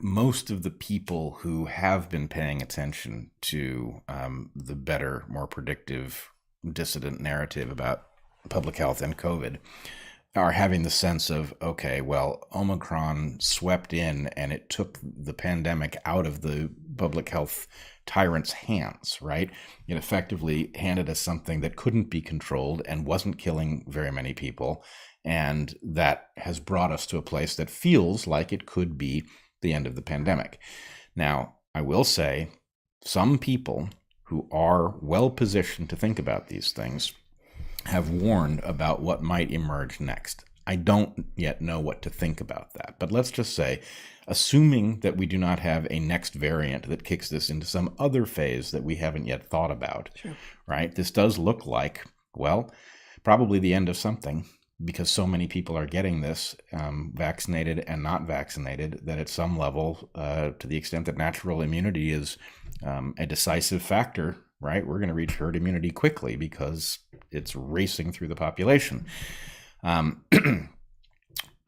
most of the people who have been paying attention to the better, more predictive, dissident narrative about public health and COVID are having the sense of, okay, well, Omicron swept in and it took the pandemic out of the public health tyrant's hands, right? It effectively handed us something that couldn't be controlled and wasn't killing very many people. And that has brought us to a place that feels like it could be the end of the pandemic. Now, I will say some people who are well positioned to think about these things have warned about what might emerge next. I don't yet know what to think about that, but let's just say, assuming that we do not have a next variant that kicks this into some other phase that we haven't yet thought about, sure, right? This does look like, well, probably the end of something, because so many people are getting this, vaccinated and not vaccinated, that at some level, to the extent that natural immunity is a decisive factor, right, we're going to reach herd immunity quickly because it's racing through the population.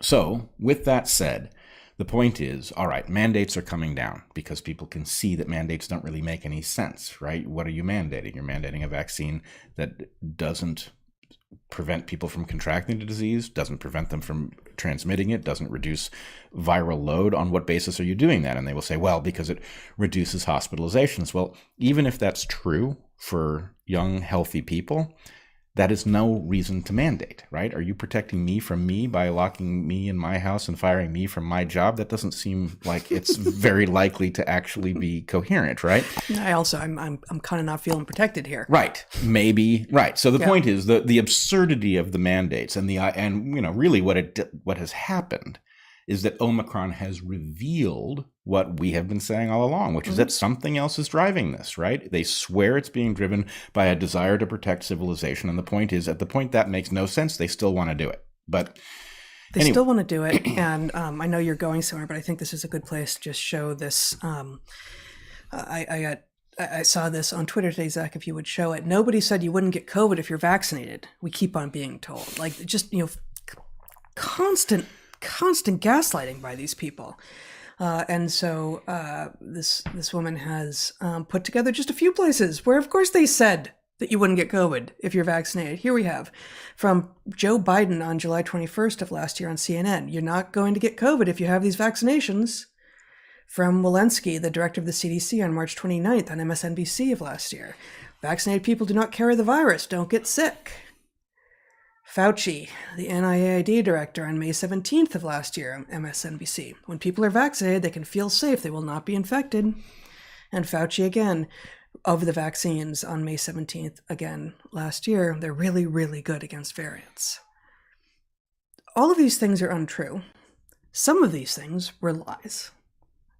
So with that said, the point is, all right, mandates are coming down because people can see that mandates don't really make any sense, right? What are you mandating? You're mandating a vaccine that doesn't prevent people from contracting the disease, doesn't prevent them from transmitting it, doesn't reduce viral load. On what basis are you doing that? And they will say, well, because it reduces hospitalizations. Well, even if that's true for young, healthy people, that is no reason to mandate, right? Are you protecting me from me by locking me in my house and firing me from my job? That doesn't seem like it's very likely to actually be coherent, right? I'm kind of not feeling protected here. Right. Maybe. Right. So the point is the absurdity of the mandates and really what has happened is that Omicron has revealed what we have been saying all along, which is that something else is driving this, right? They swear it's being driven by a desire to protect civilization. And the point is, at the point that makes no sense, they still want to do it. But they still want to do it. And I know you're going somewhere, but I think this is a good place to just show this. I saw this on Twitter today, Zach, if you would show it. Nobody said you wouldn't get COVID if you're vaccinated. We keep on being told. Like, just, constant gaslighting by these people. And so this woman has put together just a few places where, of course, they said that you wouldn't get COVID if you're vaccinated. Here we have from Joe Biden on July 21st of last year on CNN. You're not going to get COVID if you have these vaccinations. From Walensky, the director of the CDC, on March 29th on MSNBC of last year. Vaccinated people do not carry the virus. Don't get sick. Fauci, the NIAID director, on May 17th of last year on MSNBC. When people are vaccinated, they can feel safe. They will not be infected. And Fauci again, of the vaccines on May 17th, again, last year, they're really, really good against variants. All of these things are untrue. Some of these things were lies,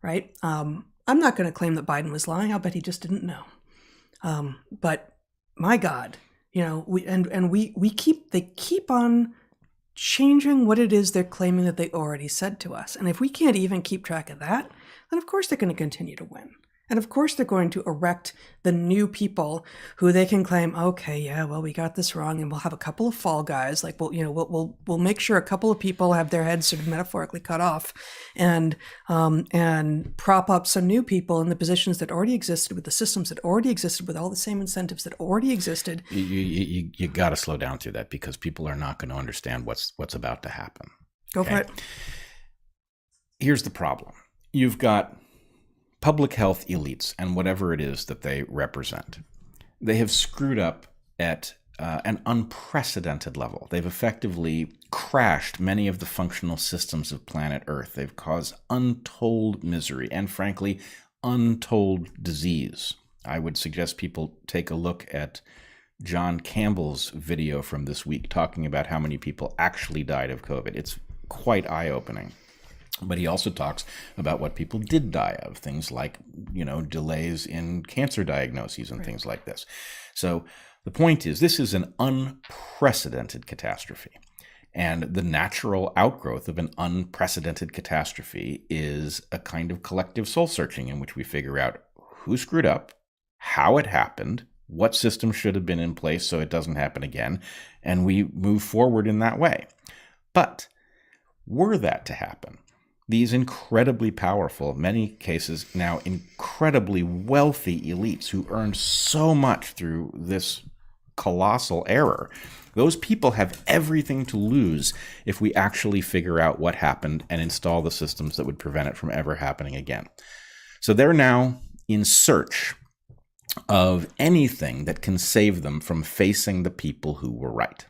right? I'm not going to claim that Biden was lying. I'll bet he just didn't know. But my God, they keep on changing what it is they're claiming that they already said to us. And if we can't even keep track of that, then of course they're going to continue to win. And of course they're going to erect the new people who they can claim, okay, yeah, well, we got this wrong, and we'll have a couple of fall guys. Like, we'll make sure a couple of people have their heads sort of metaphorically cut off, and prop up some new people in the positions that already existed, with the systems that already existed, with all the same incentives that already existed. You got to slow down through that, because people are not going to understand what's about to happen. Go for it. Here's the problem. You've got public health elites and whatever it is that they represent. They have screwed up at an unprecedented level. They've effectively crashed many of the functional systems of planet Earth. They've caused untold misery and, frankly, untold disease. I would suggest people take a look at John Campbell's video from this week talking about how many people actually died of COVID. It's quite eye-opening. But he also talks about what people did die of, things like, delays in cancer diagnoses and things like this. So the point is, this is an unprecedented catastrophe. And the natural outgrowth of an unprecedented catastrophe is a kind of collective soul searching in which we figure out who screwed up, how it happened, what system should have been in place so it doesn't happen again, and we move forward in that way. But were that to happen, these incredibly powerful, many cases now incredibly wealthy elites who earned so much through this colossal error, those people have everything to lose if we actually figure out what happened and install the systems that would prevent it from ever happening again. So they're now in search of anything that can save them from facing the people who were right.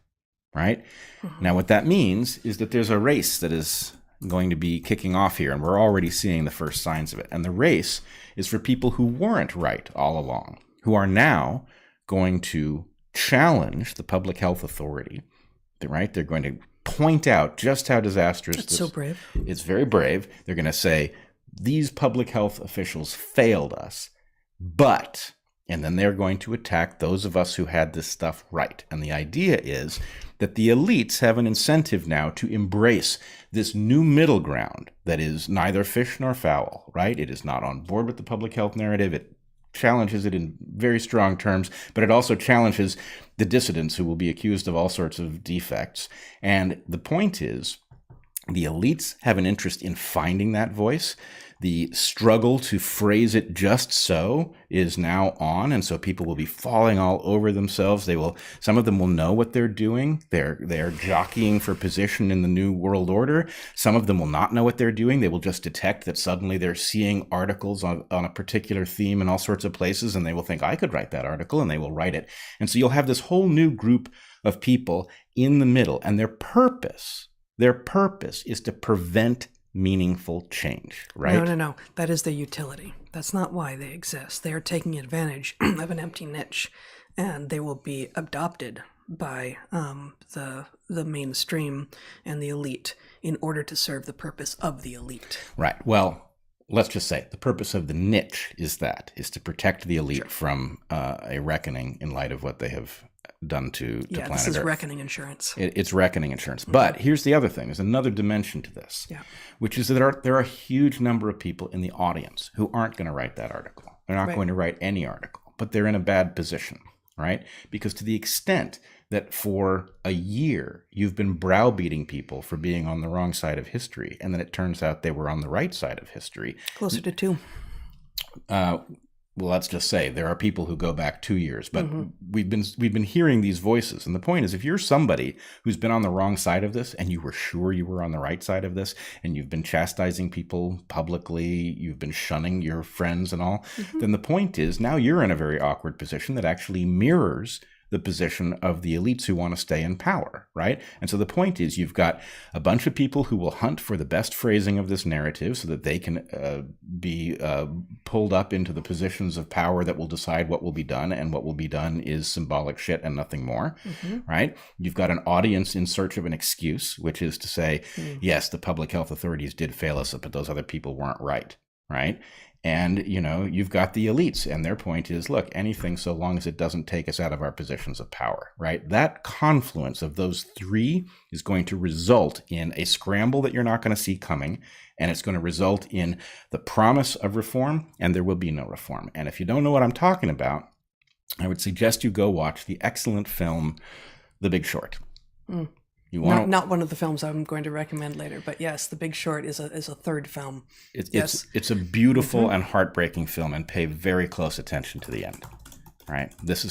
Right? Mm-hmm. Now, what that means is that there's a race that is going to be kicking off here, and we're already seeing the first signs of it. And the race is for people who weren't right all along, who are now going to challenge the public health authority, right? They're going to point out just how disastrous That's so brave. It's very brave. They're going to say, these public health officials failed us, but, and then they're going to attack those of us who had this stuff right. And the idea is that the elites have an incentive now to embrace this new middle ground that is neither fish nor fowl, right? It is not on board with the public health narrative. It challenges it in very strong terms, but it also challenges the dissidents who will be accused of all sorts of defects. And the point is, the elites have an interest in finding that voice. The struggle to phrase it just so is now on, and so people will be falling all over themselves. Some of them will know what they're doing. They're jockeying for position in the new world order. Some of them will not know what they're doing. They will just detect that suddenly they're seeing articles on a particular theme in all sorts of places, and they will think, I could write that article, and they will write it. And so you'll have this whole new group of people in the middle, and their purpose is to prevent meaningful change, right? No. That is the utility. That's not why they exist. They are taking advantage of an empty niche, and they will be adopted by the mainstream and the elite in order to serve the purpose of the elite. Right. Well, let's just say the purpose of the niche is to protect the elite from a reckoning in light of what they have done to planet Earth. This is reckoning insurance. It's reckoning insurance. Mm-hmm. But here's the other thing. There's another dimension to this, which is that there are a huge number of people in the audience who aren't going to write that article. They're not going to write any article, but they're in a bad position, right? Because to the extent that for a year you've been browbeating people for being on the wrong side of history, and then it turns out they were on the right side of history. Closer to 2. Well, let's just say there are people who go back 2 years, but we've been hearing these voices. And the point is, if you're somebody who's been on the wrong side of this and you were sure you were on the right side of this, and you've been chastising people publicly, you've been shunning your friends and all, then the point is now you're in a very awkward position that actually mirrors the position of the elites who want to stay in power, right? And so the point is, you've got a bunch of people who will hunt for the best phrasing of this narrative so that they can be pulled up into the positions of power that will decide what will be done, and what will be done is symbolic shit and nothing more, right? You've got an audience in search of an excuse, which is to say, yes, the public health authorities did fail us, but those other people weren't right? And, you've got the elites, and their point is, look, anything so long as it doesn't take us out of our positions of power, right? That confluence of those three is going to result in a scramble that you're not going to see coming, and it's going to result in the promise of reform, and there will be no reform. And if you don't know what I'm talking about, I would suggest you go watch the excellent film, The Big Short. Not one of the films I'm going to recommend later, but yes, The Big Short is a third film. It's a beautiful and heartbreaking film, and pay very close attention to the end. Right? This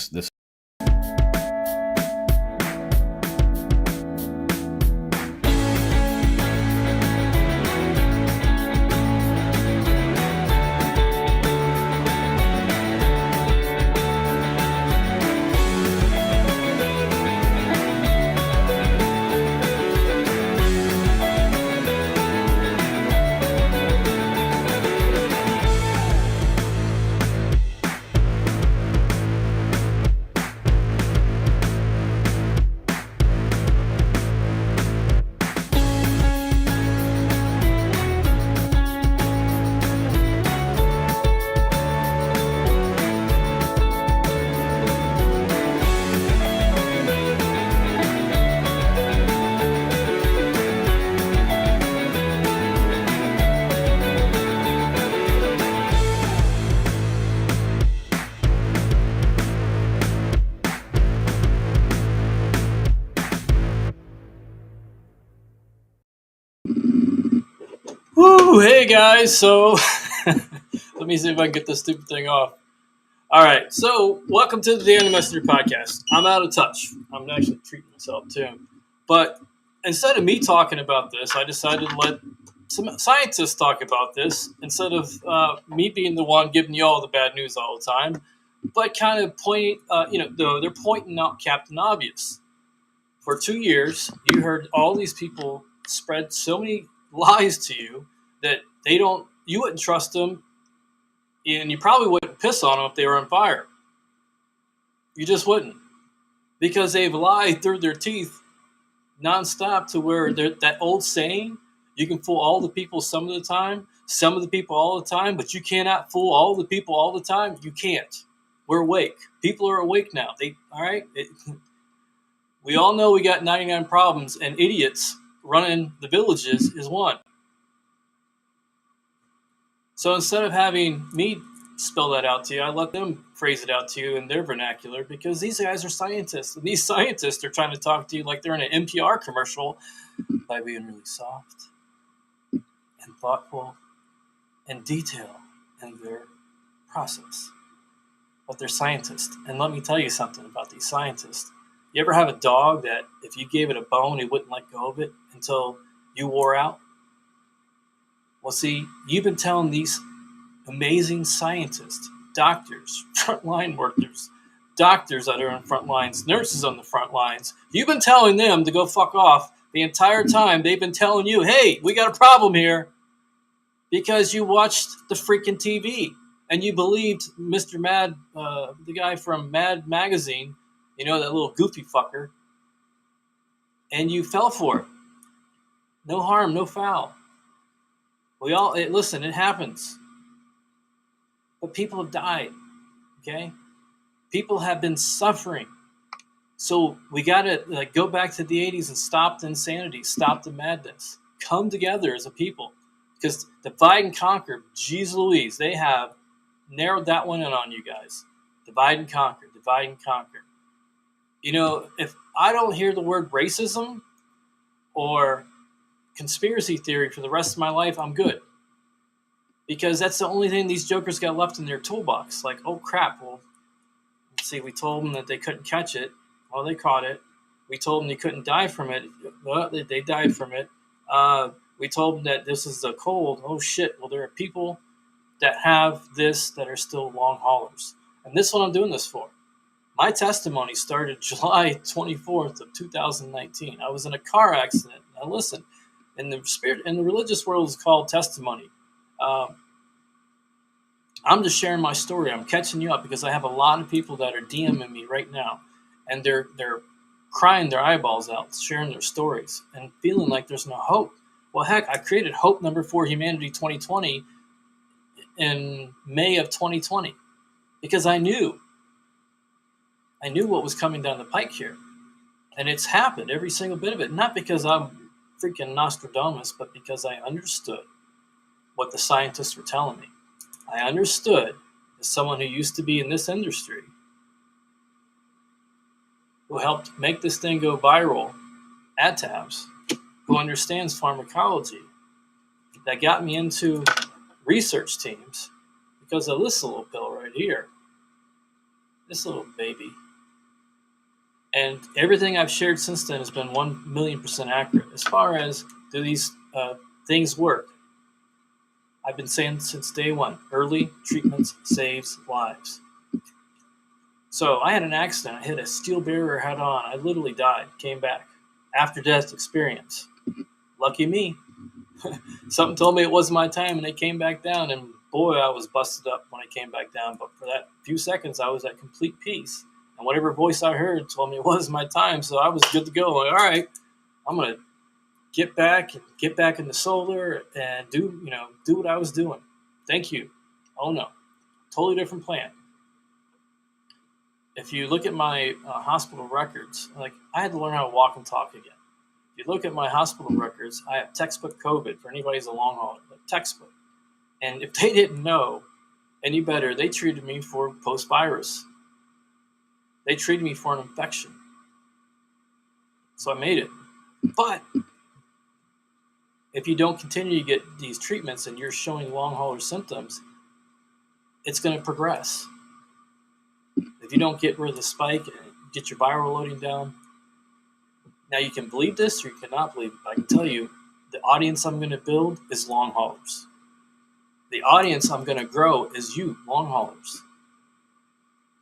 Woo! Hey guys, so let me see if I can get this stupid thing off. All right, so welcome to the Daily Messenger podcast. I'm out of touch. I'm actually treating myself too. But instead of me talking about this, I decided to let some scientists talk about this instead of me being the one giving you all the bad news all the time. But kind of they're pointing out Captain Obvious. For 2 years, you heard all these people spread so many lies to you that you wouldn't trust them, and you probably wouldn't piss on them if they were on fire. You just wouldn't, because they've lied through their teeth nonstop to where that old saying, you can fool all the people some of the time, some of the people all the time, but you cannot fool all the people all the time. You can't. We're awake. People are awake now. We all know we got 99 problems, and idiots running the villages is one. So instead of having me spell that out to you, I let them phrase it out to you in their vernacular, because these guys are scientists. And these scientists are trying to talk to you like they're in an NPR commercial by being really soft and thoughtful and detailed in their process. But they're scientists. And let me tell you something about these scientists. You ever have a dog that if you gave it a bone, it wouldn't let go of it until you wore out? Well, see, you've been telling these amazing scientists, doctors, frontline workers, doctors that are on front lines, nurses on the front lines, you've been telling them to go fuck off the entire time. They've been telling you, hey, we got a problem here, because you watched the freaking TV and you believed Mr. Mad, the guy from Mad Magazine, you know, that little goofy fucker, and you fell for it. No harm, no foul. Listen, it happens. But people have died, okay? People have been suffering. So we got to go back to the 80s and stop the insanity, stop the madness. Come together as a people. Because divide and conquer, geez Louise, they have narrowed that one in on you guys. Divide and conquer, divide and conquer. You know, if I don't hear the word racism or conspiracy theory for the rest of my life, I'm good. Because that's the only thing these jokers got left in their toolbox. Like, oh crap, well, let's see, we told them that they couldn't catch it. Well, they caught it. We told them they couldn't die from it. Well, they died from it. We told them that this is a cold. Oh shit, well, there are people that have this that are still long haulers. And this is what I'm doing this for. My testimony started July 24th of 2019. I was in a car accident. Now listen, in the religious world, it's called testimony. I'm just sharing my story. I'm catching you up because I have a lot of people that are DMing me right now, and they're crying their eyeballs out, sharing their stories, and feeling like there's no hope. Well, heck, I created Hope Number 4 Humanity 2020 in May of 2020 because I knew what was coming down the pike here, and it's happened, every single bit of it. Not because I'm freaking Nostradamus, but because I understood what the scientists were telling me. I understood, as someone who used to be in this industry, who helped make this thing go viral, ad tabs, who understands pharmacology, that got me into research teams because of this little pill right here, this little baby. And everything I've shared since then has been 1,000,000% accurate. As far as do these things work, I've been saying since day one, early treatment saves lives. So I had an accident. I hit a steel barrier head on. I literally died, came back. After death experience. Lucky me. Something told me it wasn't my time, and they came back down, and boy, I was busted up when I came back down. But for that few seconds, I was at complete peace. And whatever voice I heard told me it wasn't my time, so I was good to go. Like, all right, I'm going to get back in the solar and do what I was doing. Thank you. Oh no, totally different plan. If you look at my hospital records, like I had to learn how to walk and talk again. If you look at my hospital records, I have textbook COVID for anybody who's a long hauler, textbook. And if they didn't know any better, they treated me for post-virus. They treated me for an infection. So I made it. But If you don't continue to get these treatments and you're showing long hauler symptoms, it's going to progress. If you don't get rid of the spike and get your viral loading down, now you can believe this or you cannot believe it. But I can tell you, the audience I'm going to build is long haulers. The audience I'm going to grow is you, long haulers.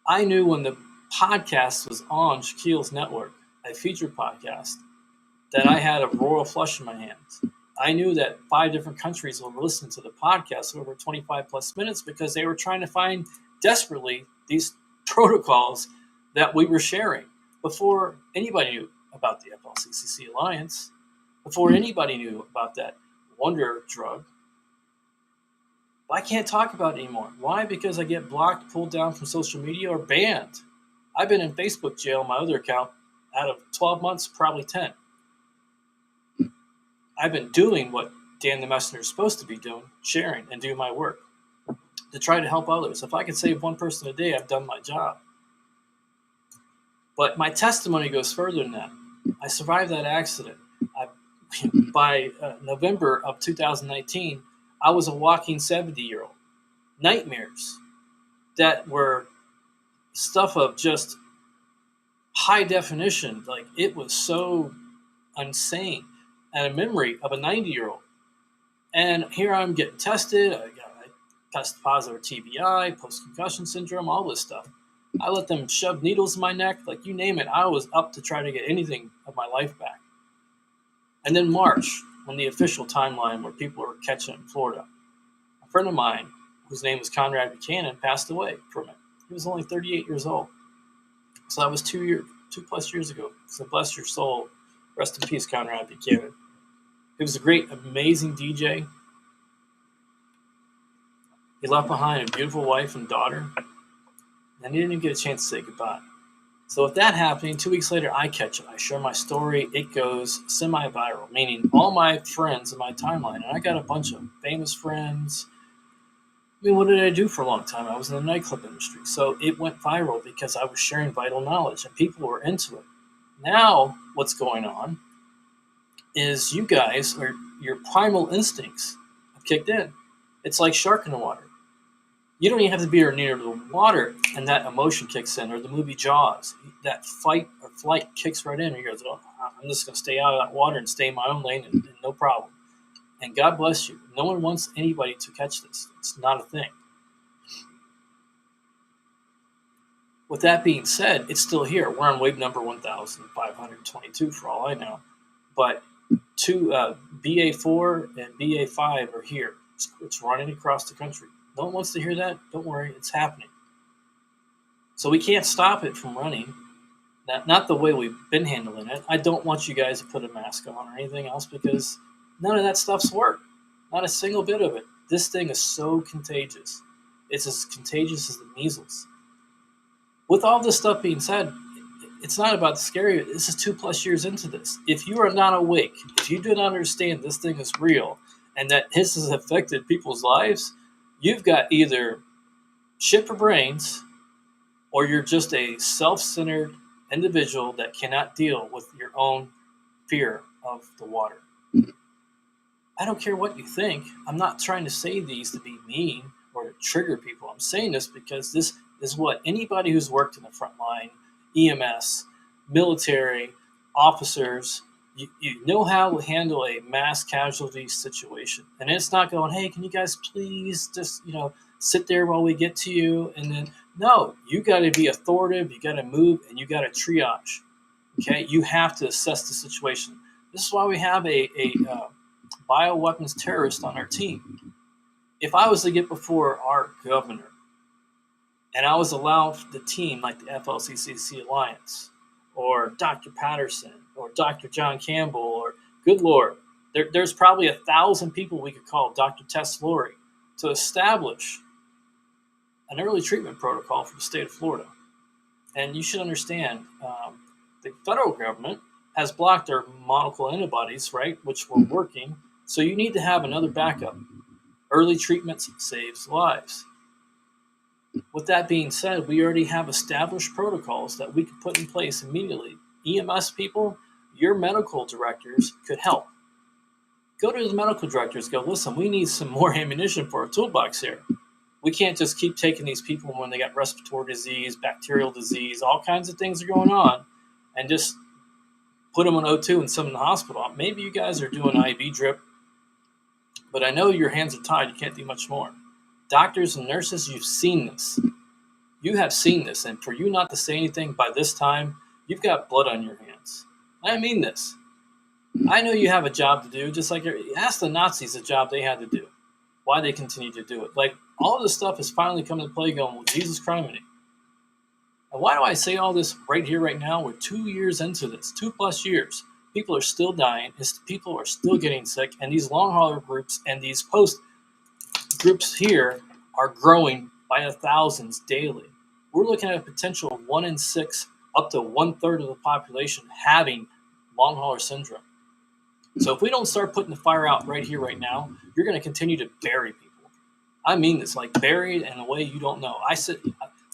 I knew when the podcast was on Shaquille's network, a featured podcast, that I had a royal flush in my hands. I knew that 5 different countries were listening to the podcast over 25 plus minutes because they were trying to find desperately these protocols that we were sharing before anybody knew about the FLCCC Alliance, before anybody knew about that wonder drug. I can't talk about it anymore. Why? Because I get blocked, pulled down from social media, or banned. I've been in Facebook jail on my other account out of 12 months, probably 10. I've been doing what Dan the Messenger is supposed to be doing, sharing and doing my work to try to help others. If I could save one person a day, I've done my job. But my testimony goes further than that. I survived that accident. By November of 2019, I was a walking 70-year-old. Nightmares that were stuff of just high definition. Like, it was so insane. And a memory of a 90-year-old. And here I'm getting tested. I tested positive TBI, post-concussion syndrome, all this stuff. I let them shove needles in my neck. Like, you name it, I was up to try to get anything of my life back. And then March, when the official timeline where people were catching it in Florida, a friend of mine, whose name was Conrad Buchanan, passed away from it. He was only 38 years old. So that was 2 plus years ago. So bless your soul. Rest in peace, Conrad Buchanan. He was a great, amazing DJ. He left behind a beautiful wife and daughter, and he didn't even get a chance to say goodbye. So with that happening, 2 weeks later, I catch it. I share my story. It goes semi-viral, meaning all my friends in my timeline, and I got a bunch of famous friends. I mean, what did I do for a long time? I was in the nightclub industry. So it went viral because I was sharing vital knowledge, and people were into it. Now, what's going on is you guys, or your primal instincts, have kicked in. It's like shark in the water. You don't even have to be near the water, and that emotion kicks in, or the movie Jaws. That fight or flight kicks right in, and you go, oh, I'm just going to stay out of that water and stay in my own lane, and no problem. And God bless you. No one wants anybody to catch this. It's not a thing. With that being said, it's still here. We're on wave number 1,522 for all I know. But BA4 and BA5 are here. It's running across the country. No one wants to hear that. Don't worry, it's happening. So we can't stop it from running. Not the way we've been handling it. I don't want you guys to put a mask on or anything else because none of that stuff's worked. Not a single bit of it. This thing is so contagious. It's as contagious as the measles. With all this stuff being said, it's not about the scary. This is 2+ years into this. If you are not awake, if you do not understand this thing is real and that this has affected people's lives, you've got either shit for brains or you're just a self-centered individual that cannot deal with your own fear of the water. I don't care what you think. I'm not trying to say these to be mean or to trigger people. I'm saying this because this is what anybody who's worked in the front line, EMS, military, officers, you know how to handle a mass casualty situation. And it's not going, hey, can you guys please just, sit there while we get to you? And then, no, you got to be authoritative, you got to move, and you got to triage. Okay? You have to assess the situation. This is why we have a bioweapons terrorist on our team. If I was to get before our governor and I was allowed the team like the FLCCC Alliance or Dr. Patterson or Dr. John Campbell or, good Lord, there's probably 1,000 people we could call Dr. Tess Laurie to establish an early treatment protocol for the state of Florida. And you should understand, the federal government has blocked our monoclonal antibodies, right, which were working. So you need to have another backup. Early treatments saves lives. With that being said, we already have established protocols that we could put in place immediately. EMS people, your medical directors could help. Go to the medical directors, go, listen, we need some more ammunition for our toolbox here. We can't just keep taking these people when they got respiratory disease, bacterial disease, all kinds of things are going on, and just put them on O2 and send them to the hospital. Maybe you guys are doing IV drip, but I know your hands are tied. You can't do much more. Doctors and nurses, you've seen this. You have seen this, and for you not to say anything by this time, you've got blood on your hands. I mean this. I know you have a job to do, just like ask the Nazis the job they had to do, why they continue to do it. Like, all of this stuff is finally coming to play going, well, Jesus criminy. And why do I say all this right here, right now? We're 2 years into this, 2+ years. People are still dying. People are still getting sick. And these long hauler groups and these post groups here are growing by thousands daily. We're looking at a potential of 1 in 6, up to 1/3 of the population having long hauler syndrome. So if we don't start putting the fire out right here, right now, you're going to continue to bury people. I mean this, like buried in a way you don't know.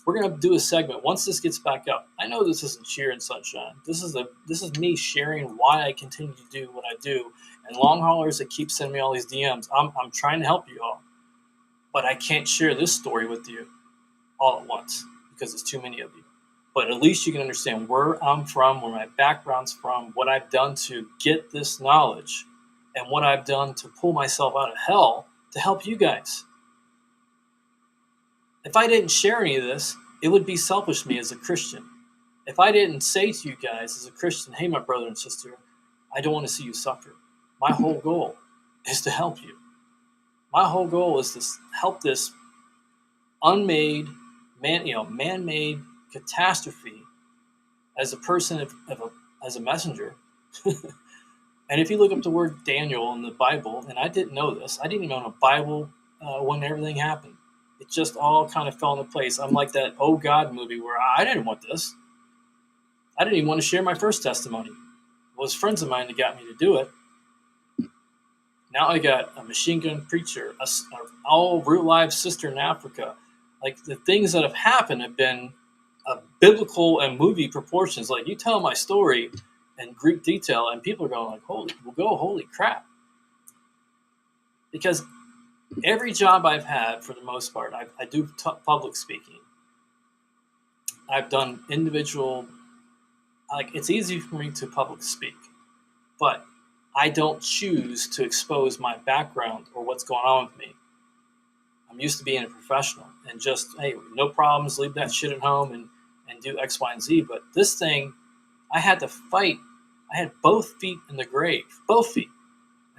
We're going to do a segment once this gets back up. I know this isn't cheer and sunshine. This is me sharing why I continue to do what I do. And long haulers that keep sending me all these DMs, I'm trying to help you all, but I can't share this story with you all at once because it's too many of you. But at least you can understand where I'm from, where my background's from, what I've done to get this knowledge, and what I've done to pull myself out of hell to help you guys. If I didn't share any of this, it would be selfish of me as a Christian. If I didn't say to you guys as a Christian, hey, my brother and sister, I don't want to see you suffer. My whole goal is to help you. My whole goal is to help this man-made catastrophe as a person, as a messenger. And if you look up the word Daniel in the Bible, and I didn't know this, I didn't even know the Bible when everything happened. It just all kind of fell into place. I'm like that Oh God movie where I didn't want this. I didn't even want to share my first testimony. It was friends of mine that got me to do it. Now I got a machine gun preacher, all real live sister in Africa. Like, the things that have happened have been biblical and movie proportions. Like, you tell my story in Greek detail, and people are going like, holy crap. Because every job I've had, for the most part, I do public speaking. I've done individual, like, it's easy for me to public speak, but I don't choose to expose my background or what's going on with me. I'm used to being a professional and just, hey, no problems, leave that shit at home and do X, Y, and Z. But this thing, I had to fight. I had both feet in the grave, both feet.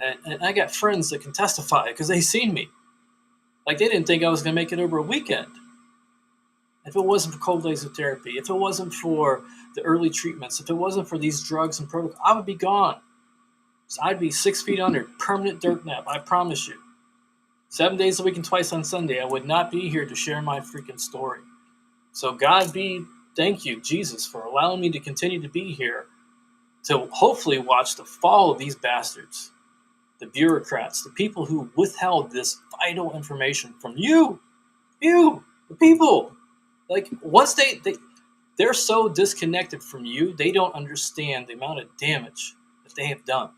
And I got friends that can testify because they seen me. Like, they didn't think I was going to make it over a weekend. If it wasn't for cold laser therapy, if it wasn't for the early treatments, if it wasn't for these drugs and protocols, I would be gone. So I'd be 6 feet under, permanent dirt nap, I promise you. 7 days a week and twice on Sunday, I would not be here to share my freaking story. So thank you, Jesus, for allowing me to continue to be here to hopefully watch the fall of these bastards, the bureaucrats, the people who withheld this vital information from you, the people. Like, once they're so disconnected from you, they don't understand the amount of damage that they have done.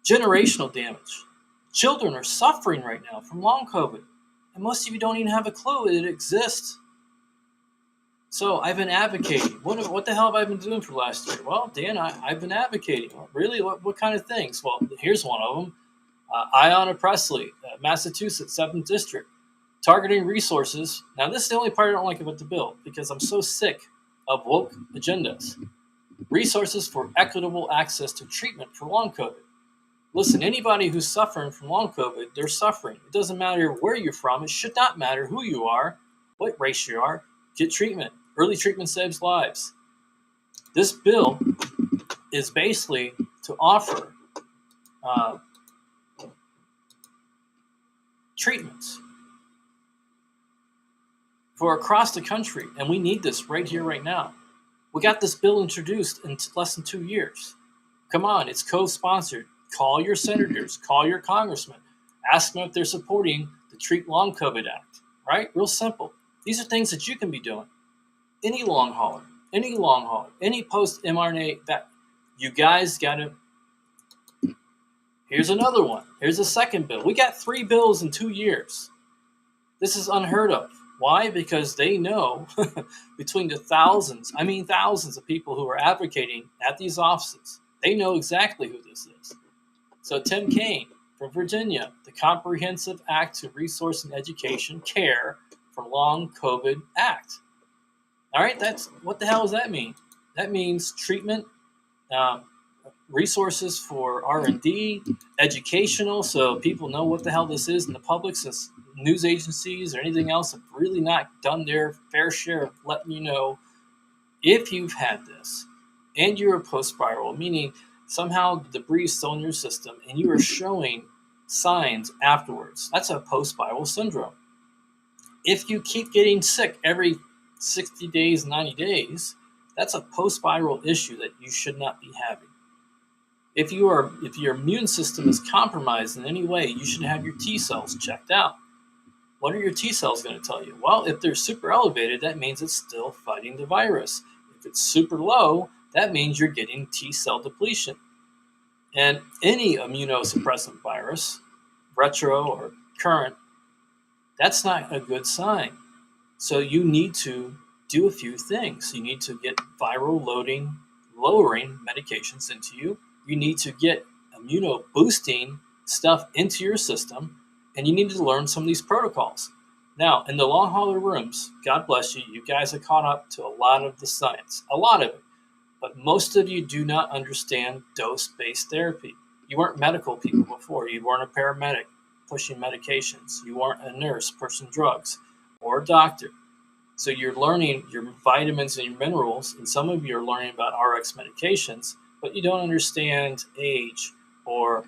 Generational damage. Children are suffering right now from long COVID, and most of you don't even have a clue that it exists. So I've been advocating. What the hell have I been doing for last year? Well, Dan, I've been advocating. Really, what kind of things? Well, here's one of them. Ayanna Pressley, Massachusetts, 7th District, targeting resources. Now, this is the only part I don't like about the bill, because I'm so sick of woke agendas. Resources for equitable access to treatment for long COVID. Listen, anybody who's suffering from long COVID, they're suffering. It doesn't matter where you're from. It should not matter who you are, what race you are. Get treatment. Early treatment saves lives. This bill is basically to offer treatments for across the country, and we need this right here, right now. We got this bill introduced in less than 2 years. Come on, it's co-sponsored. Call your senators, call your congressmen, ask them if they're supporting the Treat Long COVID Act, right? Real simple. These are things that you can be doing. Any long hauler, any post-mRNA, that you guys got to Here's another one. Here's a second bill. We got 3 bills in 2 years. This is unheard of. Why? Because they know between the thousands of people who are advocating at these offices, they know exactly who this is. So Tim Kaine from Virginia, the Comprehensive Act to Resource and Education Care for Long COVID Act. All right, what the hell does that mean? That means treatment, resources for R&D, educational, so people know what the hell this is in the public, since news agencies or anything else have really not done their fair share of letting you know if you've had this and you're a post-viral, meaning somehow the debris is still in your system and you are showing signs afterwards. That's a post-viral syndrome. If you keep getting sick every 60 days, 90 days, that's a post-viral issue that you should not be having. If your immune system is compromised in any way, you should have your T cells checked out. What are your T cells going to tell you? Well, if they're super elevated, that means it's still fighting the virus. If it's super low, that means you're getting T cell depletion. And any immunosuppressant virus, retro or current, that's not a good sign. So you need to do a few things. You need to get viral lowering medications into you. You need to get immuno-boosting stuff into your system, and you need to learn some of these protocols. Now, in the long hauler rooms, God bless you, you guys have caught up to a lot of the science, a lot of it, but most of you do not understand dose-based therapy. You weren't medical people before. You weren't a paramedic pushing medications. You weren't a nurse pushing drugs or a doctor. So you're learning your vitamins and your minerals, and some of you are learning about RX medications, but you don't understand age or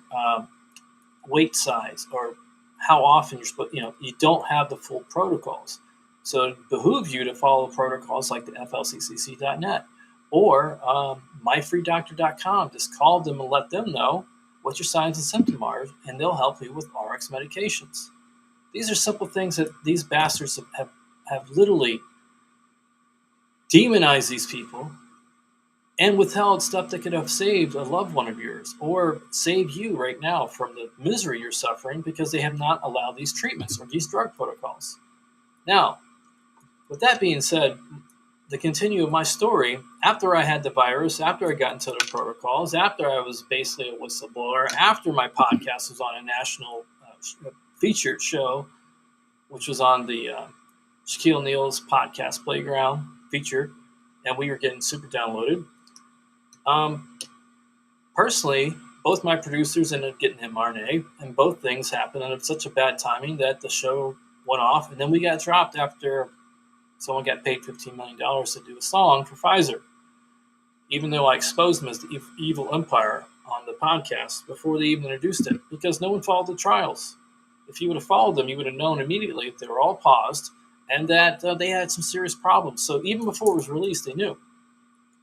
weight size or how often you're supposed, you don't have the full protocols. So it behooves you to follow protocols like the flccc.net or myfreedoctor.com. Just call them and let them know what your signs and symptoms are, and they'll help you with RX medications. These are simple things that these bastards have literally demonized these people and withheld stuff that could have saved a loved one of yours or save you right now from the misery you're suffering because they have not allowed these treatments or these drug protocols. Now, with that being said, the continue of my story, after I had the virus, after I got into the protocols, after I was basically a whistleblower, after my podcast was on a national featured show, which was on the Shaquille O'Neal's podcast Playground featured, and we were getting super downloaded. Personally, both my producers ended up getting mRNA, and both things happened at such a bad timing that the show went off, and then we got dropped after someone got paid $15 million to do a song for Pfizer, even though I exposed them as the evil empire on the podcast before they even introduced it, because no one followed the trials. If you would have followed them, you would have known immediately that they were all paused and that they had some serious problems. So even before it was released, they knew.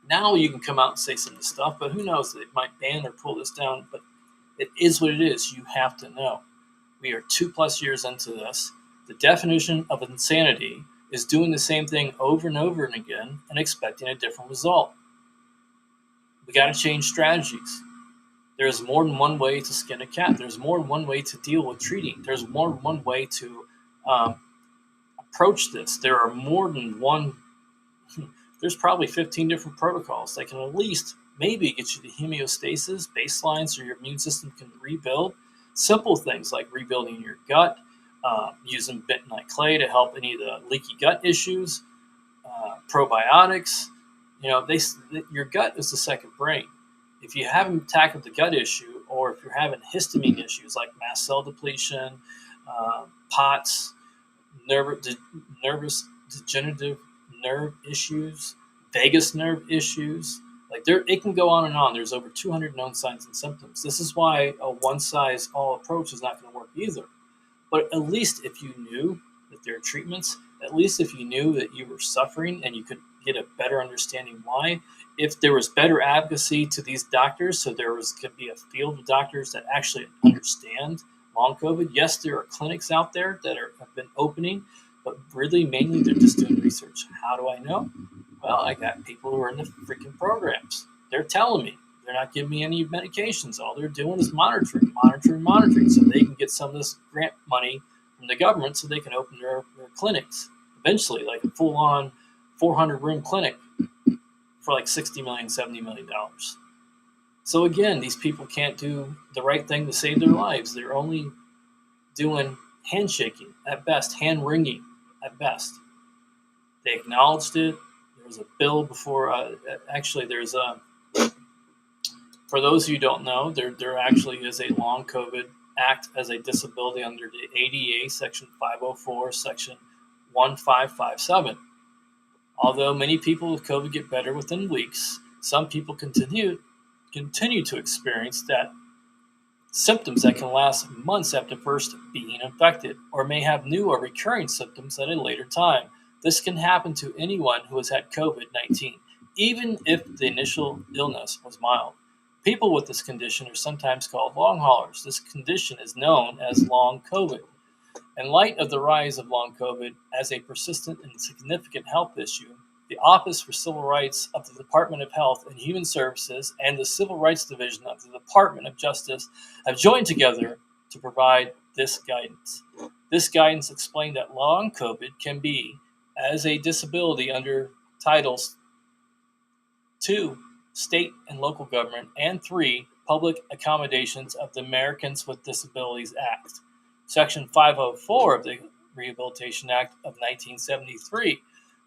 Now you can come out and say some of this stuff, but who knows? They might ban or pull this down, but it is what it is. You have to know. We are 2+ years into this. The definition of insanity is doing the same thing over and over and again and expecting a different result. We got to change strategies. There's more than one way to skin a cat. There's more than one way to deal with treating. There's more than one way to approach this. There are more than one. There's probably 15 different protocols that can at least maybe get you to homeostasis, baseline, so your immune system can rebuild. Simple things like rebuilding your gut, using bentonite clay to help any of the leaky gut issues, probiotics. Your gut is the second brain. If you haven't tackled the gut issue, or if you're having histamine issues like mast cell depletion, POTS, nervous degenerative nerve issues, vagus nerve issues, it can go on and on. There's over 200 known signs and symptoms. This is why a one-size-all approach is not going to work either. But at least if you knew that there are treatments, at least if you knew that you were suffering and you could get a better understanding why, if there was better advocacy to these doctors, so could be a field of doctors that actually understand long COVID. Yes, there are clinics out there that have been opening, but really mainly they're just doing research. How do I know? Well, I got people who are in the freaking programs. They're telling me. They're not giving me any medications. All they're doing is monitoring, so they can get some of this grant money from the government so they can open their clinics eventually, like a full-on 400-room clinic for like $60 million, $70 million. So again, these people can't do the right thing to save their lives. They're only doing handshaking at best, hand wringing at best. They acknowledged it. There was a bill before. Actually, there's a. For those of you who don't know, there actually is a long COVID act as a disability under the ADA, Section 504, Section 1557. Although many people with COVID get better within weeks, some people continue to experience that symptoms that can last months after first being infected, or may have new or recurring symptoms at a later time. This can happen to anyone who has had COVID-19, even if the initial illness was mild. People with this condition are sometimes called long haulers. This condition is known as long COVID. In light of the rise of long COVID as a persistent and significant health issue, the Office for Civil Rights of the Department of Health and Human Services and the Civil Rights Division of the Department of Justice have joined together to provide this guidance. This guidance explained that long COVID can be as a disability under Titles 2, State and Local Government, and 3, Public Accommodations of the Americans with Disabilities Act, Section 504 of the Rehabilitation Act of 1973.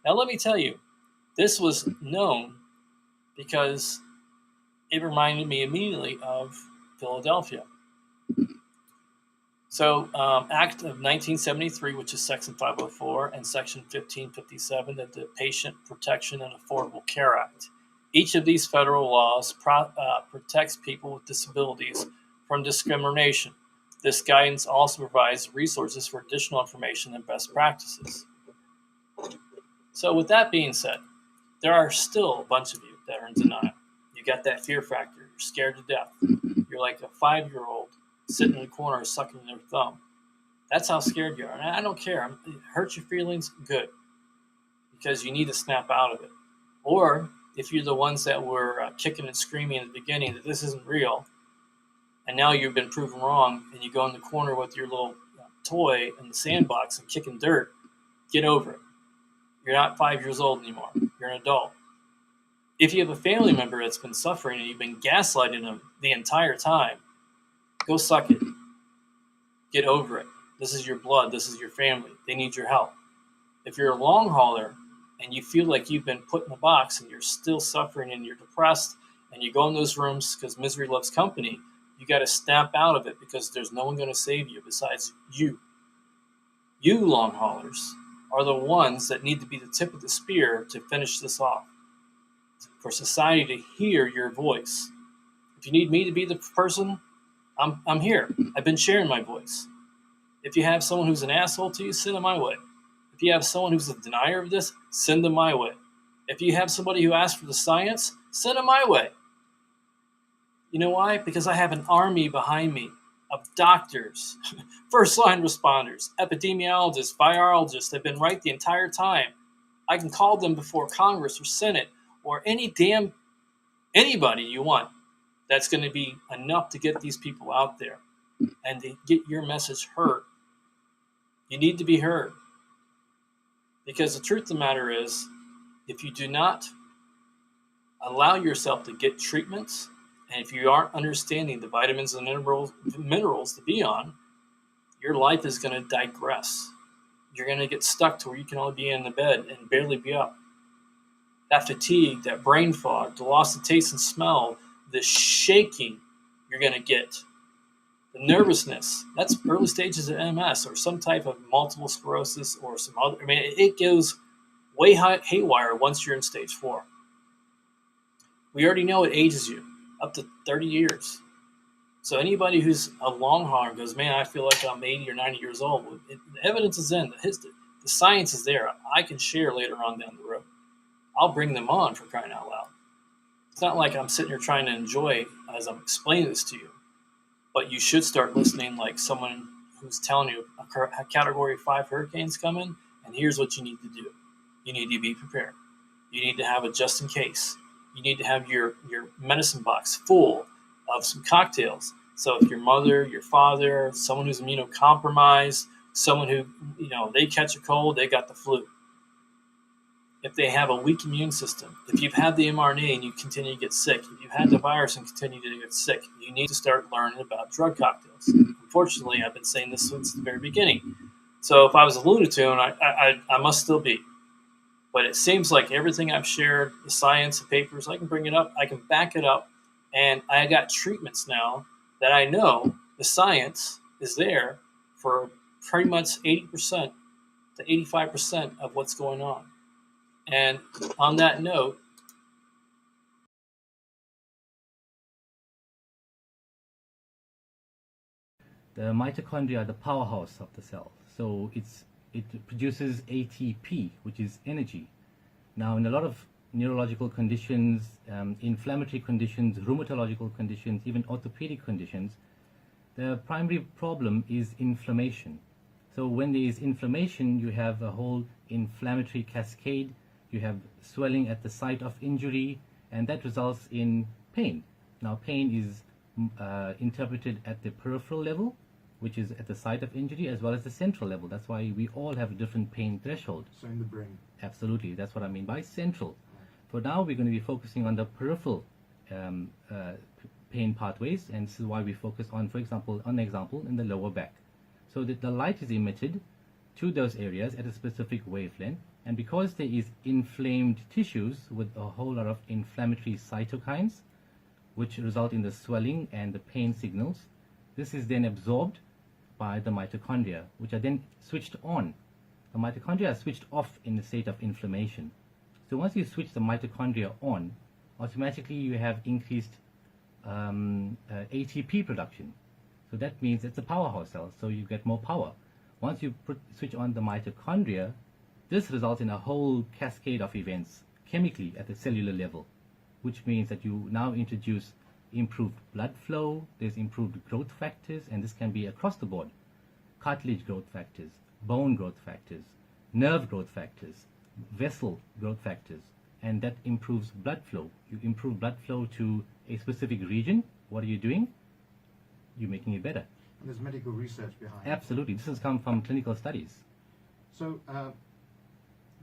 Now, let me tell you, this was known because it reminded me immediately of Philadelphia. So, Act of 1973, which is Section 504, and Section 1557 of the Patient Protection and Affordable Care Act. Each of these federal laws protects people with disabilities from discrimination. This guidance also provides resources for additional information and best practices. So with that being said, there are still a bunch of you that are in denial. You got that fear factor. You're scared to death. You're like a 5-year-old sitting in the corner sucking their thumb. That's how scared you are. And I don't care. It hurts your feelings? Good. Because you need to snap out of it. Or if you're the ones that were kicking and screaming at the beginning that this isn't real, and now you've been proven wrong, and you go in the corner with your little toy in the sandbox and kicking dirt, get over it. You're not 5 years old anymore. You're an adult. If you have a family member that's been suffering and you've been gaslighting them the entire time, go suck it. Get over it. This is your blood. This is your family. They need your help. If you're a long hauler and you feel like you've been put in a box and you're still suffering and you're depressed and you go in those rooms because misery loves company, you got to snap out of it because there's no one going to save you besides you. You long haulers are the ones that need to be the tip of the spear to finish this off. For society to hear your voice. If you need me to be the person, I'm here. I've been sharing my voice. If you have someone who's an asshole to you, send them my way. If you have someone who's a denier of this, send them my way. If you have somebody who asks for the science, send them my way. You know why? Because I have an army behind me of doctors, first-line responders, epidemiologists, virologists that have been right the entire time. I can call them before Congress or Senate or anybody you want. That's going to be enough to get these people out there and to get your message heard. You need to be heard. Because the truth of the matter is, if you do not allow yourself to get treatments, and if you aren't understanding the vitamins and minerals to be on, your life is going to digress. You're going to get stuck to where you can only be in the bed and barely be up. That fatigue, that brain fog, the loss of taste and smell, the shaking you're going to get, the nervousness, that's early stages of MS or some type of multiple sclerosis or some other. I mean, it goes way haywire once you're in stage 4. We already know it ages you up to 30 years. So anybody who's a long hauler goes, man, I feel like I'm 80 or 90 years old. The evidence is in. The science is there. I can share later on down the road. I'll bring them on, for crying out loud. It's not like I'm sitting here trying to enjoy as I'm explaining this to you. But you should start listening like someone who's telling you a Category 5 hurricane's coming, and here's what you need to do. You need to be prepared. You need to have a just in case. you need to have your medicine box full of some cocktails. So if your mother, your father, someone who's immunocompromised, someone who, they catch a cold, they got the flu. If they have a weak immune system, if you've had the mRNA and you continue to get sick, if you've had the virus and continue to get sick, you need to start learning about drug cocktails. Unfortunately, I've been saying this since the very beginning. So if I was a Looney Tune, I must still be. But it seems like everything I've shared, the science, the papers, I can bring it up, I can back it up, and I got treatments now that I know the science is there for pretty much 80% to 85% of what's going on. And on that note, the mitochondria are the powerhouse of the cell. So it produces ATP, which is energy. Now, in a lot of neurological conditions, inflammatory conditions, rheumatological conditions, even orthopedic conditions, the primary problem is inflammation. So when there is inflammation, you have a whole inflammatory cascade, you have swelling at the site of injury, and that results in pain. Now, pain is interpreted at the peripheral level, which is at the site of injury, as well as the central level. That's why we all have a different pain threshold. So in the brain. Absolutely, that's what I mean by central. For now, we're going to be focusing on the peripheral pain pathways, and this is why we focus on, for example, an example in the lower back. So that the light is emitted to those areas at a specific wavelength, and because there is inflamed tissues with a whole lot of inflammatory cytokines, which result in the swelling and the pain signals, this is then absorbed by the mitochondria, which are then switched on. The mitochondria are switched off in the state of inflammation. So once you switch the mitochondria on, automatically you have increased ATP production. So that means it's a powerhouse cell, so you get more power. Once you switch on the mitochondria, this results in a whole cascade of events chemically at the cellular level, which means that you now introduce improved blood flow, there's improved growth factors, and this can be across the board. Cartilage growth factors, bone growth factors, nerve growth factors, vessel growth factors, and that improves blood flow. You improve blood flow to a specific region. What are you doing? You're making it better. And there's medical research behind it. Absolutely. This has come from clinical studies. So,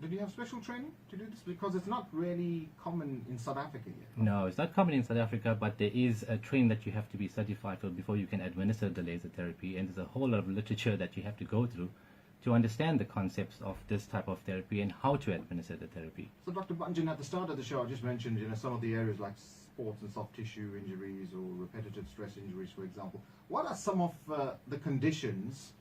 did you have special training to do this? Because it's not really common in South Africa yet. No, it's not common in South Africa, but there is a training that you have to be certified for before you can administer the laser therapy, and there's a whole lot of literature that you have to go through to understand the concepts of this type of therapy and how to administer the therapy. So, Dr. Bunjan, at the start of the show, I just mentioned, some of the areas like sports and soft tissue injuries or repetitive stress injuries, for example. What are some of the conditions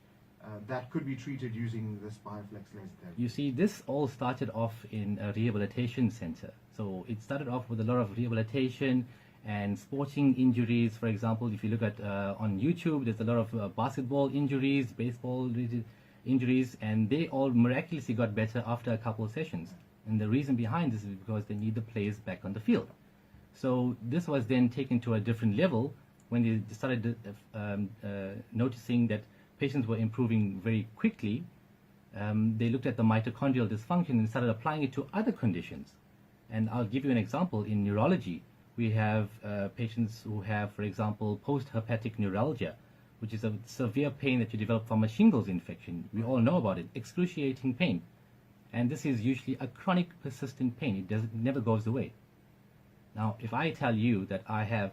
that could be treated using this BioFlex laser therapy? You see, this all started off in a rehabilitation center. So it started off with a lot of rehabilitation and sporting injuries. For example, if you look at on YouTube, there's a lot of basketball injuries, baseball injuries, and they all miraculously got better after a couple of sessions. And the reason behind this is because they need the players back on the field. So this was then taken to a different level when they started noticing that patients were improving very quickly. They looked at the mitochondrial dysfunction and started applying it to other conditions. And I'll give you an example. In neurology, we have patients who have, for example, post-herpetic neuralgia, which is a severe pain that you develop from a shingles infection. We all know about it, excruciating pain. And this is usually a chronic, persistent pain. It never goes away. Now, if I tell you that I have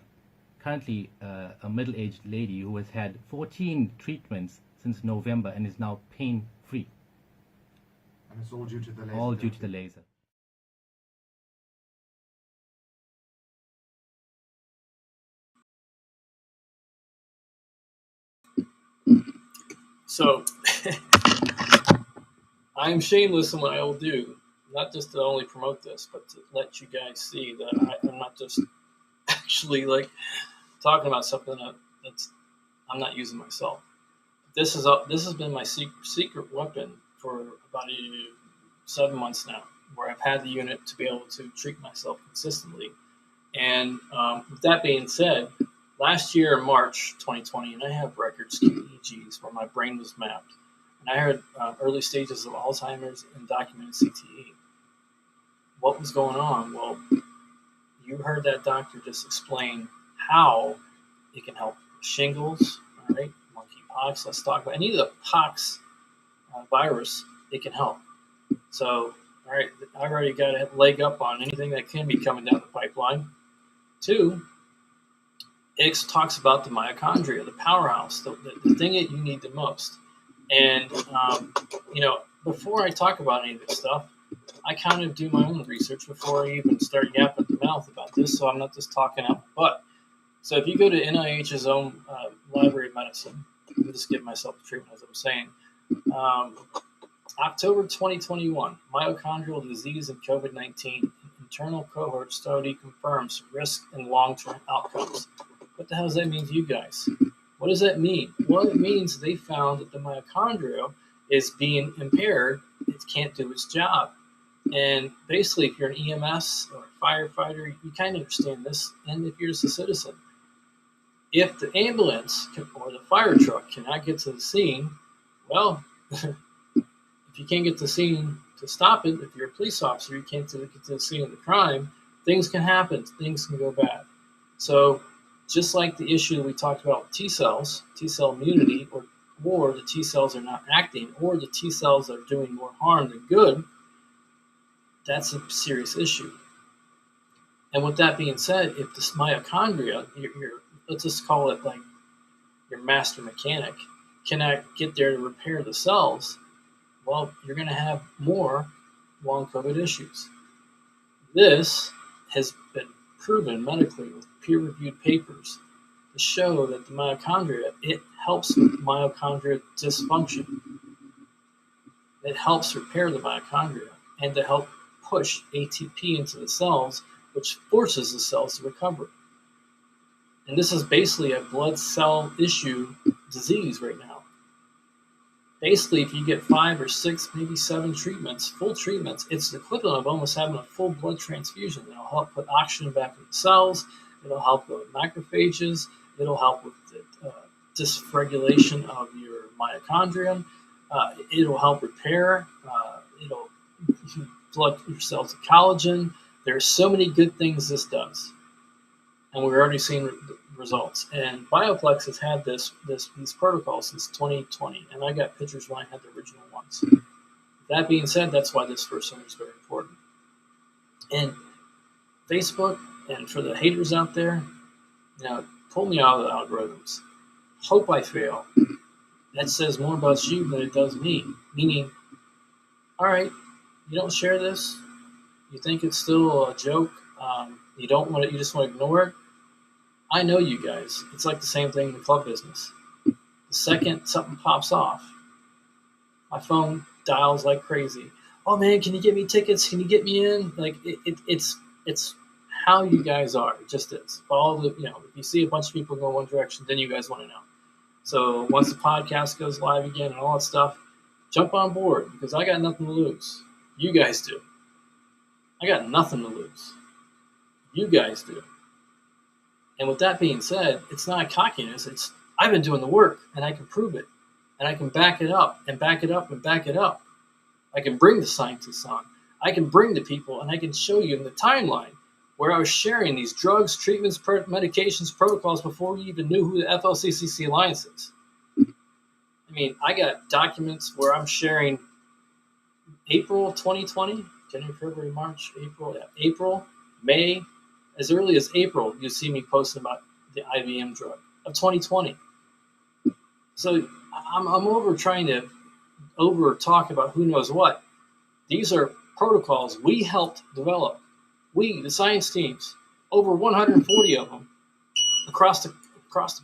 currently a middle-aged lady who has had 14 treatments since November and is now pain-free. And it's all due to the laser. All due to the laser. So I'm shameless in what I will do, not just to only promote this, but to let you guys see that I'm not just actually like talking about something that's I'm not using myself. This has been my secret weapon for about 7 months now, where I've had the unit to be able to treat myself consistently. And with that being said, last year in March 2020, and I have records, EEGs, where my brain was mapped, and I had early stages of Alzheimer's and documented CTE. What was going on? Well, You heard that doctor just explain how it can help shingles, all right, monkeypox. Let's talk about any of the pox virus. It can help. So, all right, I've already got a leg up on anything that can be coming down the pipeline. Two, it talks about the mitochondria, the powerhouse, the thing that you need the most. And, before I talk about any of this stuff, I kind of do my own research before I even start yapping at the mouth about this, so I'm not just talking out my butt. So if you go to NIH's own Library of Medicine, I'm just giving myself the treatment as I'm saying, October 2021, myocardial disease and COVID-19, internal cohort study confirms risk and long-term outcomes. What the hell does that mean to you guys? What does that mean? Well, it means they found that the mitochondria is being impaired. It can't do its job. And basically, if you're an EMS or a firefighter, you kind of understand this. And if you're just a citizen, if the ambulance or the fire truck cannot get to the scene, well, if you can't get to the scene to stop it, if you're a police officer, you can't get to the scene of the crime, things can happen. Things can go bad. So just like the issue we talked about with T cells, T cell immunity, or the T cells are not acting, or the T cells are doing more harm than good, that's a serious issue. And with that being said, if this mitochondria, let's just call it like your master mechanic, cannot get there to repair the cells, well, you're going to have more long COVID issues. This has been proven medically with peer-reviewed papers to show that the mitochondria, it helps with mitochondria dysfunction. It helps repair the mitochondria and to help push ATP into the cells, which forces the cells to recover. And this is basically a blood cell issue disease right now. Basically, if you get 5 or 6, maybe 7 treatments, full treatments, it's the equivalent of almost having a full blood transfusion. It'll help put oxygen back in the cells. It'll help with macrophages. It'll help with the dysregulation of your mitochondria. It'll help repair. It'll flood your cells with collagen. There are so many good things this does, and we're already seeing results. And Bioplex has had these protocols since 2020, and I got pictures when I had the original ones. That being said, that's why this first one is very important. And Facebook, and for the haters out there, pull me out of the algorithms. Hope I fail. That says more about you than it does me. Meaning, all right, you don't share this. You think it's still a joke. You don't want it. You just want to ignore it. I know you guys. It's like the same thing in the club business. The second something pops off, my phone dials like crazy. Oh man, can you get me tickets? Can you get me in? Like it's how you guys are. It just is. Follow the. If you see a bunch of people go one direction, then you guys want to know. So once the podcast goes live again and all that stuff, jump on board because I got nothing to lose. You guys do. I got nothing to lose. You guys do. And with that being said, it's not cockiness. It's I've been doing the work and I can prove it. And I can back it up and back it up and back it up. I can bring the scientists on. I can bring the people and I can show you in the timeline where I was sharing these drugs, treatments, medications, protocols before we even knew who the FLCCC Alliance is. I mean, I got documents where I'm sharing April 2020, January, February, March, April, May, as early as April, you see me posting about the IBM drug of 2020. So I'm over trying to talk about who knows what. These are protocols we helped develop. We, the science teams, over 140 of them across the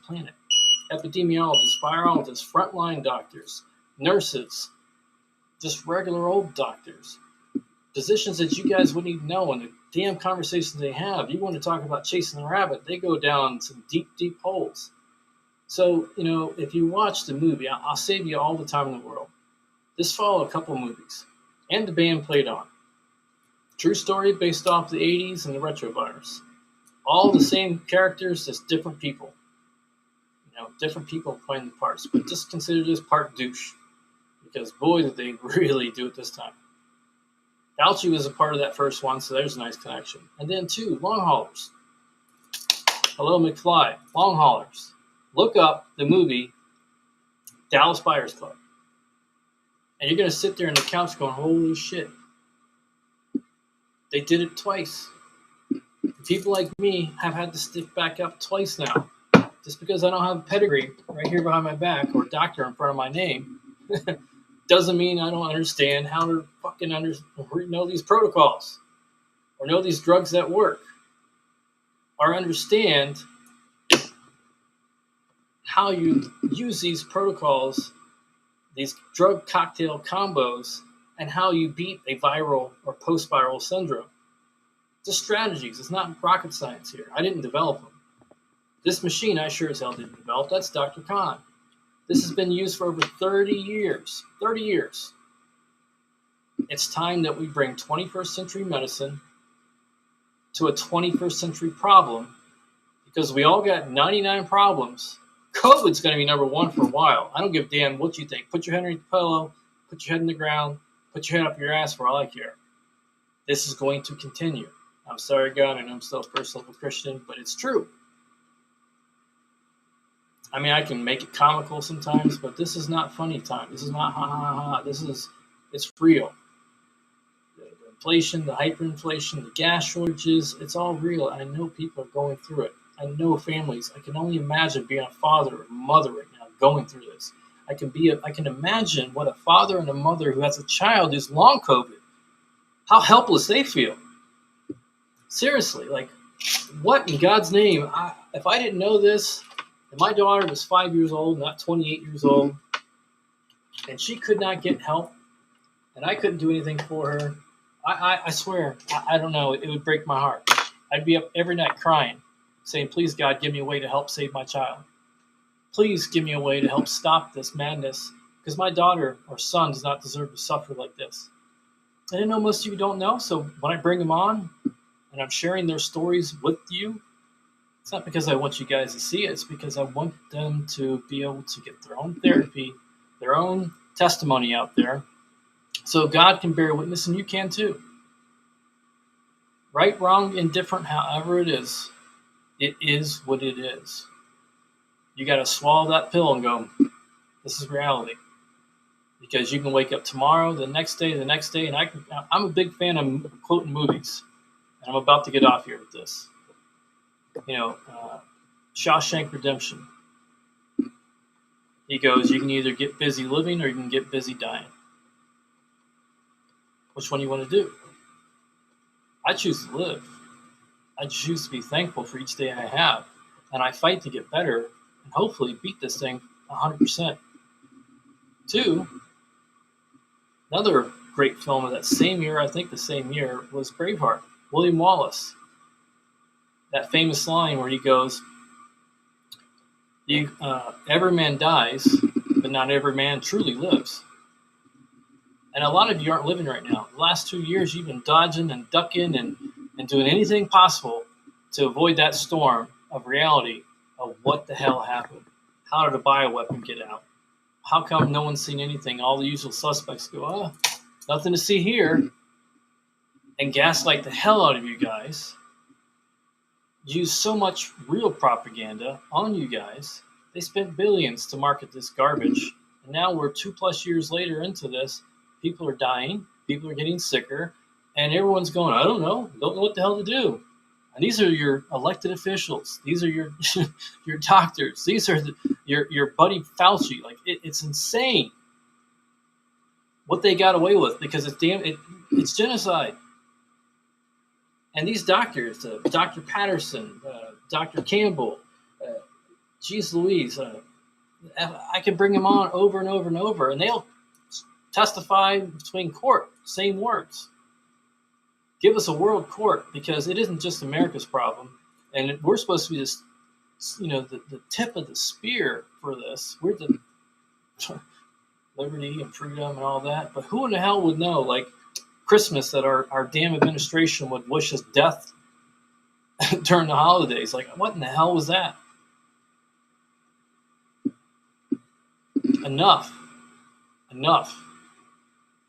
planet. Epidemiologists, virologists, frontline doctors, nurses, just regular old doctors, positions that you guys wouldn't even know, and the damn conversations they have. You want to talk about chasing the rabbit, they go down some deep, deep holes. So, if you watch the movie, I'll save you all the time in the world. Just follow a couple movies. And the band played on. True story based off the 80s and the retrovirus. All the same characters, just different people. Different people playing the parts. But just consider this part douche. Because boy, did they really do it this time. Fauci was a part of that first one, so there's a nice connection. And then 2, long haulers. Hello, McFly. Long haulers. Look up the movie Dallas Buyers Club. And you're going to sit there on the couch going, holy shit. They did it twice. People like me have had to stick back up twice now. Just because I don't have a pedigree right here behind my back or doctor in front of my name doesn't mean I don't understand how to fucking know these protocols or know these drugs that work or understand how you use these protocols, these drug cocktail combos, and how you beat a viral or post-viral syndrome. Just strategies. It's not rocket science here. I didn't develop them. This machine I sure as hell didn't develop. That's Dr. Khan. This has been used for over 30 years. 30 years. It's time that we bring 21st century medicine to a 21st century problem, because we all got 99 problems. COVID's going to be number 1 for a while. I don't give a damn what you think. Put your head underneath the pillow. Put your head in the ground. Put your head up your ass for all I care. This is going to continue. I'm sorry, God, and I'm still a first level Christian, but it's true. I mean, I can make it comical sometimes, but this is not funny time. This is not ha ha ha. It's real. The inflation, the hyperinflation, the gas shortages, it's all real. I know people are going through it. I know families. I can only imagine being a father or mother right now going through this. I can imagine what a father and a mother who has a child who's long COVID, how helpless they feel. Seriously, like, what in God's name? If I didn't know this, and my daughter was 5 years old, not 28 years old, and she could not get help, and I couldn't do anything for her, I swear, I don't know, it would break my heart. I'd be up every night crying, saying, please, God, give me a way to help save my child. Please give me a way to help stop this madness, because my daughter or son does not deserve to suffer like this. And I know most of you don't know, so when I bring them on, and I'm sharing their stories with you, it's not because I want you guys to see it. It's because I want them to be able to get their own therapy, their own testimony out there, so God can bear witness, and you can too. Right, wrong, indifferent, however it is what it is. You got to swallow that pill and go, this is reality. Because you can wake up tomorrow, the next day, and I'm a big fan of quoting movies. And I'm about to get off here with this. Shawshank Redemption. He goes, you can either get busy living or you can get busy dying. Which one do you want to do? I choose to live. I choose to be thankful for each day I have. And I fight to get better and hopefully beat this thing 100%. 2, another great film of that same year, I think the same year, was Braveheart. William Wallace. That famous line where he goes, every man dies, but not every man truly lives. And a lot of you aren't living right now. The last 2 years, you've been dodging and ducking and doing anything possible to avoid that storm of reality of what the hell happened. How did a bioweapon get out? How come no one's seen anything? All the usual suspects go, nothing to see here. And gaslight the hell out of you guys. Use so much real propaganda on you guys. They spent billions to market this garbage. And now we're 2+ years later into this. People are dying. People are getting sicker. And everyone's going, I don't know what the hell to do. And these are your elected officials. These are your your doctors. These are your buddy Fauci. Like, it's insane what they got away with, because it's genocide. And these doctors, Dr. Patterson, Dr. Campbell, geez Louise, I can bring them on over and over and over, and they'll testify between court, same words. Give us a world court, because it isn't just America's problem, and we're supposed to be just, the tip of the spear for this. We're the liberty and freedom and all that, but who in the hell would know, like Christmas, that our damn administration would wish us death during the holidays? Like, what in the hell was that? Enough.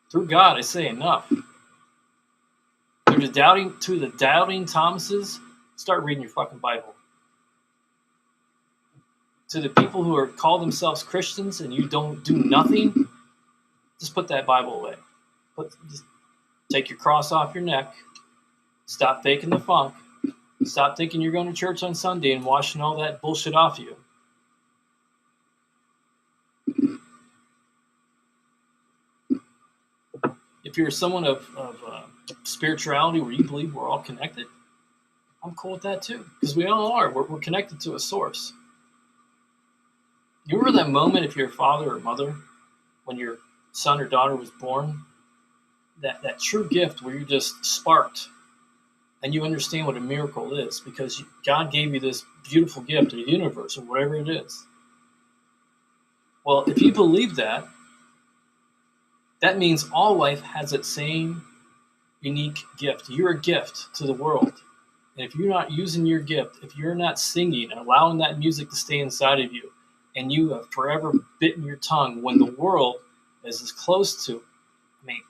Through God, I say enough. the doubting Thomases, start reading your fucking Bible. To the people who call themselves Christians and you don't do nothing, just put that Bible away. Just take your cross off your neck. Stop faking the funk. Stop thinking you're going to church on Sunday and washing all that bullshit off you. If you're someone of spirituality where you believe we're all connected, I'm cool with that too, because we all are. We're connected to a source. You remember that moment if you're a father or mother, when your son or daughter was born, that true gift where you're just sparked and you understand what a miracle is because God gave you this beautiful gift to the universe or whatever it is. Well, if you believe that, that means all life has that same unique gift. You're a gift to the world. And if you're not using your gift, if you're not singing and allowing that music to stay inside of you, and you have forever bitten your tongue when the world is as close to,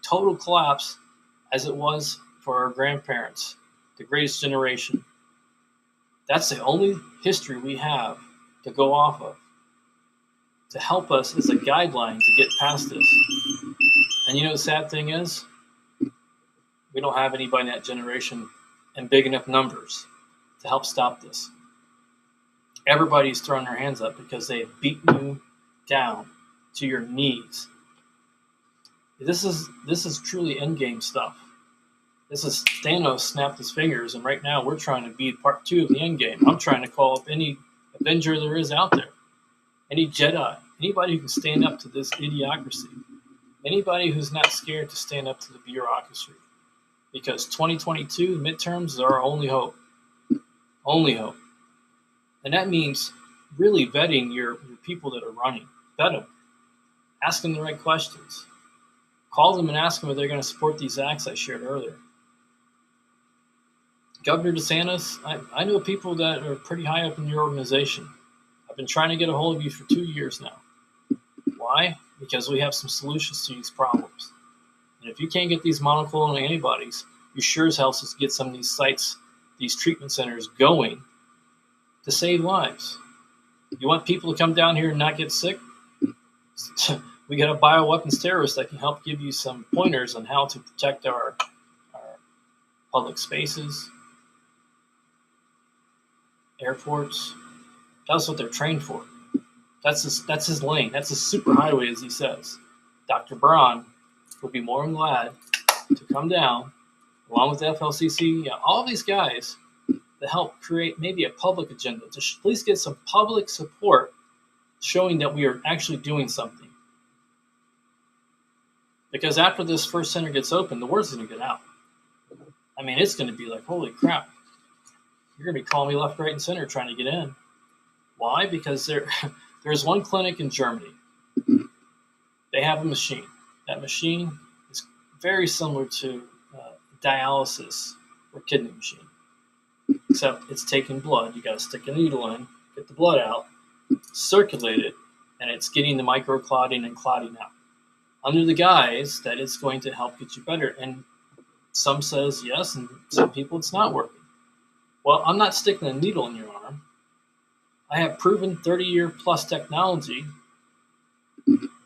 total collapse as it was for our grandparents, the greatest generation. That's the only history we have to go off of to help us as a guideline to get past this. And you know the sad thing is, we don't have anybody in that generation in big enough numbers to help stop this. Everybody's throwing their hands up because they've beaten you down to your knees. This is truly endgame stuff. This is Thanos snapped his fingers, and right now we're trying to be part 2 of the endgame. I'm trying to call up any Avenger there is out there, any Jedi, anybody who can stand up to this idiocracy, anybody who's not scared to stand up to the bureaucracy. Because 2022 midterms is our only hope. Only hope. And that means really vetting your people that are running. Vet them. Ask them the right questions. Call them and ask them if they're going to support these acts I shared earlier. Governor DeSantis, I know people that are pretty high up in your organization. I've been trying to get a hold of you for 2 years now. Why? Because we have some solutions to these problems. And if you can't get these monoclonal antibodies, you sure as hell should get some of these sites, these treatment centers going to save lives. You want people to come down here and not get sick? We got a bioweapons terrorist that can help give you some pointers on how to protect our public spaces, airports. That's what they're trained for. That's his lane. That's a super highway, as he says. Dr. Braun would be more than glad to come down, along with the FLCC, all these guys, to help create maybe a public agenda, to at least get some public support showing that we are actually doing something. Because after this first center gets open, the word's going to get out. It's going to be like, holy crap. You're going to be calling me left, right, and center trying to get in. Why? Because there's one clinic in Germany. They have a machine. That machine is very similar to dialysis or kidney machine, except it's taking blood. You got to stick a needle in, get the blood out, circulate it, and it's getting the microclotting and clotting out under the guise that it's going to help get you better. And some says yes, and some people it's not working. Well, I'm not sticking a needle in your arm. I have proven 30-year plus technology,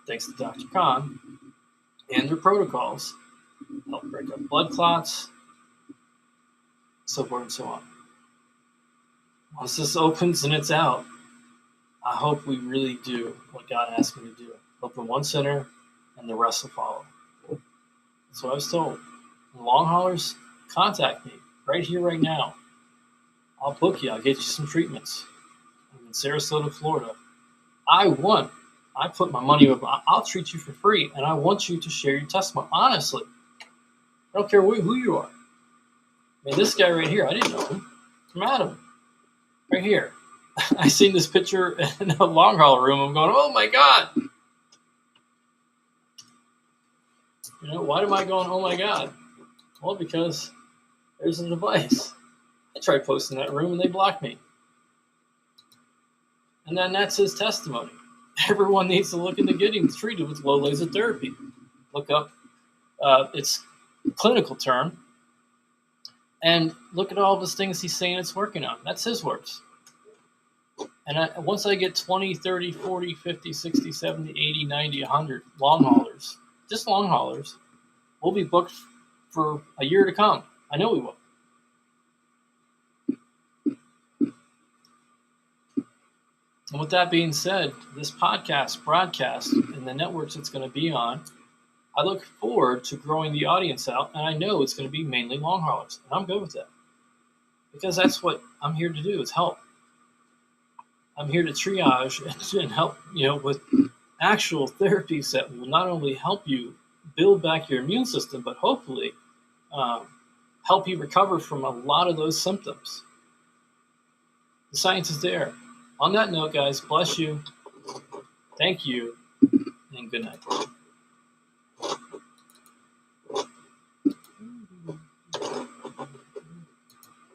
thanks to Dr. Khan, and their protocols, help break up blood clots, so forth and so on. Once this opens and it's out, I hope we really do what God asked me to do. Open one center, and the rest will follow. That's what I was told. Long haulers, contact me right here, right now. I'll book you. I'll get you some treatments. I'm in Sarasota, Florida. I put my money up. I'll treat you for free, and I want you to share your testimony. Honestly, I don't care who you are. This guy right here, I didn't know him. I'm Adam. Right here. I seen this picture in a long haul room. I'm going, oh my God. Why am I going, oh my God? Well, because there's a device. I tried posting that room and they blocked me. And then that's his testimony. Everyone needs to look into getting treated with low laser therapy. Look up, it's a clinical term. And look at all those things he's saying it's working on. That's his words. And once I get 20, 30, 40, 50, 60, 70, 80, 90, 100 long haulers, just long haulers, we'll be booked for a year to come. I know we will. And with that being said, this podcast, broadcast, and the networks it's going to be on, I look forward to growing the audience out, and I know it's going to be mainly long haulers, and I'm good with that. Because that's what I'm here to do, is help. I'm here to triage and help, with actual therapies that will not only help you build back your immune system, but hopefully help you recover from a lot of those symptoms. The science is there. On that note, guys, bless you. Thank you, and good night.